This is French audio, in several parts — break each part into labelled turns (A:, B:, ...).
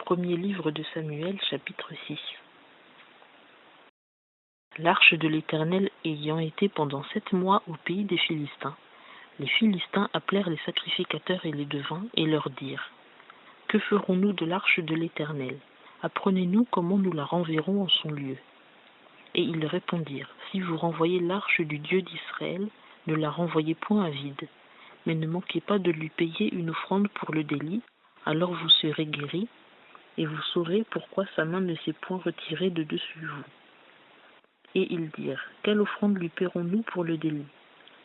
A: Premier livre de Samuel, chapitre 6. L'arche de l'Éternel ayant été pendant 7 mois au pays des Philistins, les Philistins appelèrent les sacrificateurs et les devins et leur dirent : Que ferons-nous de l'arche de l'Éternel? Apprenez-nous comment nous la renverrons en son lieu. Et ils répondirent : Si vous renvoyez l'arche du Dieu d'Israël, ne la renvoyez point à vide, mais ne manquez pas de lui payer une offrande pour le délit, alors vous serez guéris, et vous saurez pourquoi sa main ne s'est point retirée de dessus vous. Et ils dirent : Quelle offrande lui paierons-nous pour le délit?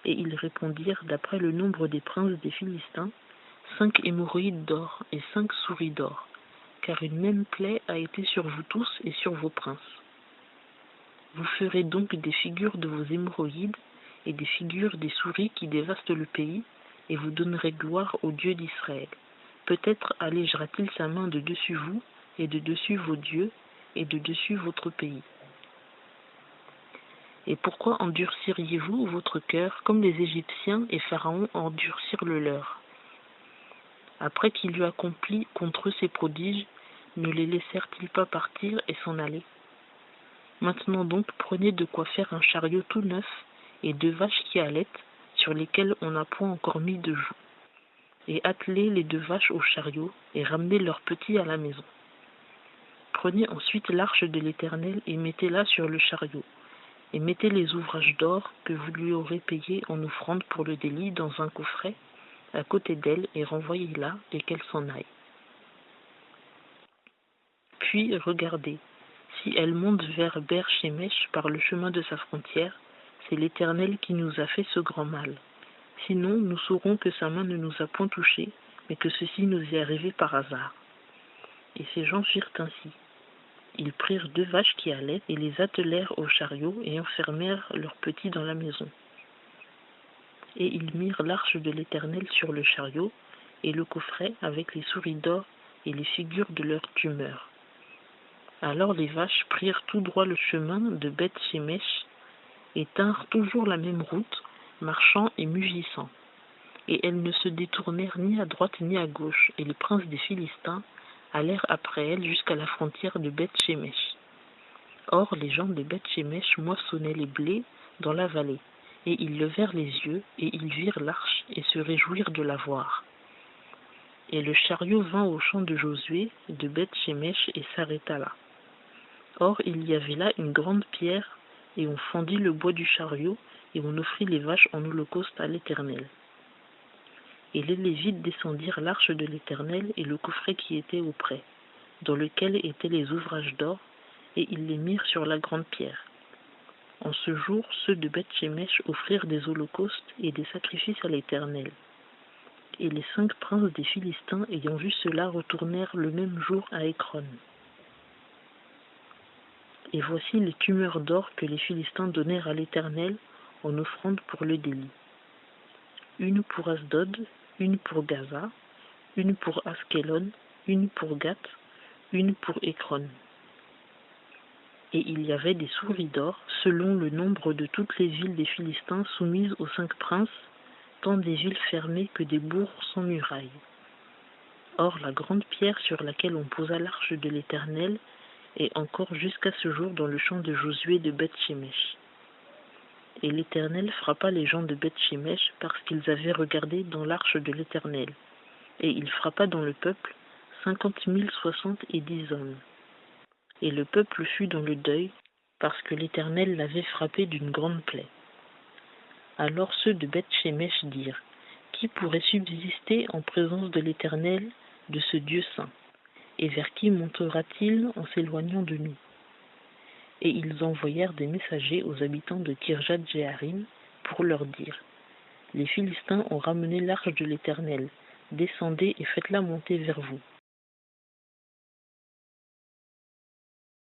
A: Et ils répondirent, d'après le nombre des princes des Philistins, 5 hémorroïdes d'or et 5 souris d'or, car une même plaie a été sur vous tous et sur vos princes. Vous ferez donc des figures de vos hémorroïdes et des figures des souris qui dévastent le pays, et vous donnerez gloire au Dieu d'Israël. Peut-être allégera-t-il sa main de dessus vous, et de dessus vos dieux, et de dessus votre pays. Et pourquoi endurciriez-vous votre cœur, comme les Égyptiens et Pharaon endurcirent le leur? Après qu'il eut accompli contre eux ses prodiges, ne les laissèrent-ils pas partir et s'en aller? Maintenant donc, prenez de quoi faire un chariot tout neuf, et 2 vaches qui allaitent, sur lesquelles on n'a point encore mis de joug. Et attelez les 2 vaches au chariot, et ramenez leurs petits à la maison. Prenez ensuite l'arche de l'Éternel, et mettez-la sur le chariot. Et mettez les ouvrages d'or que vous lui aurez payés en offrande pour le délit dans un coffret à côté d'elle, et renvoyez-la, et qu'elle s'en aille. Puis regardez, si elle monte vers Ber-Shemesh par le chemin de sa frontière, c'est l'Éternel qui nous a fait ce grand mal. Sinon, nous saurons que sa main ne nous a point touchés, mais que ceci nous est arrivé par hasard. Et ces gens firent ainsi. Ils prirent 2 vaches qui allaient et les attelèrent au chariot et enfermèrent leurs petits dans la maison. Et ils mirent l'arche de l'Éternel sur le chariot et le coffret avec les souris d'or et les figures de leurs tumeurs. Alors les vaches prirent tout droit le chemin de Beth-Shemesh et tinrent toujours la même route, marchant et mugissant. Et elles ne se détournèrent ni à droite ni à gauche, et les princes des Philistins allèrent après elles jusqu'à la frontière de Beth-Shemesh. Or les gens de Beth-Shemesh moissonnaient les blés dans la vallée, et ils levèrent les yeux, et ils virent l'arche, et se réjouirent de la voir. Et le chariot vint au champ de Josué de Beth-Shemesh et s'arrêta là. Or il y avait là une grande pierre, et on fendit le bois du chariot, et on offrit les vaches en holocauste à l'Éternel. Et les Lévites descendirent l'arche de l'Éternel et le coffret qui était auprès, dans lequel étaient les ouvrages d'or, et ils les mirent sur la grande pierre. En ce jour, ceux de Beth-Shemesh offrirent des holocaustes et des sacrifices à l'Éternel. Et les 5 princes des Philistins, ayant vu cela, retournèrent le même jour à Écron. Et voici les tumeurs d'or que les Philistins donnèrent à l'Éternel en offrande pour le délit. Une pour Asdod, une pour Gaza, une pour Askelon, une pour Gath, une pour Écron. Et il y avait des souris d'or, selon le nombre de toutes les villes des Philistins soumises aux 5 princes, tant des villes fermées que des bourgs sans murailles. Or la grande pierre sur laquelle on posa l'arche de l'Éternel est encore jusqu'à ce jour dans le champ de Josué de Beth-Shemesh. Et l'Éternel frappa les gens de Beth-Shemesh parce qu'ils avaient regardé dans l'arche de l'Éternel. Et il frappa dans le peuple 50 070 hommes. Et le peuple fut dans le deuil, parce que l'Éternel l'avait frappé d'une grande plaie. Alors ceux de Beth-Shemesh dirent : Qui pourrait subsister en présence de l'Éternel, de ce Dieu saint? Et vers qui montera-t-il en s'éloignant de nous? Et ils envoyèrent des messagers aux habitants de Kirjath-Jéarim pour leur dire : Les Philistins ont ramené l'arche de l'Éternel, descendez et faites-la monter vers vous.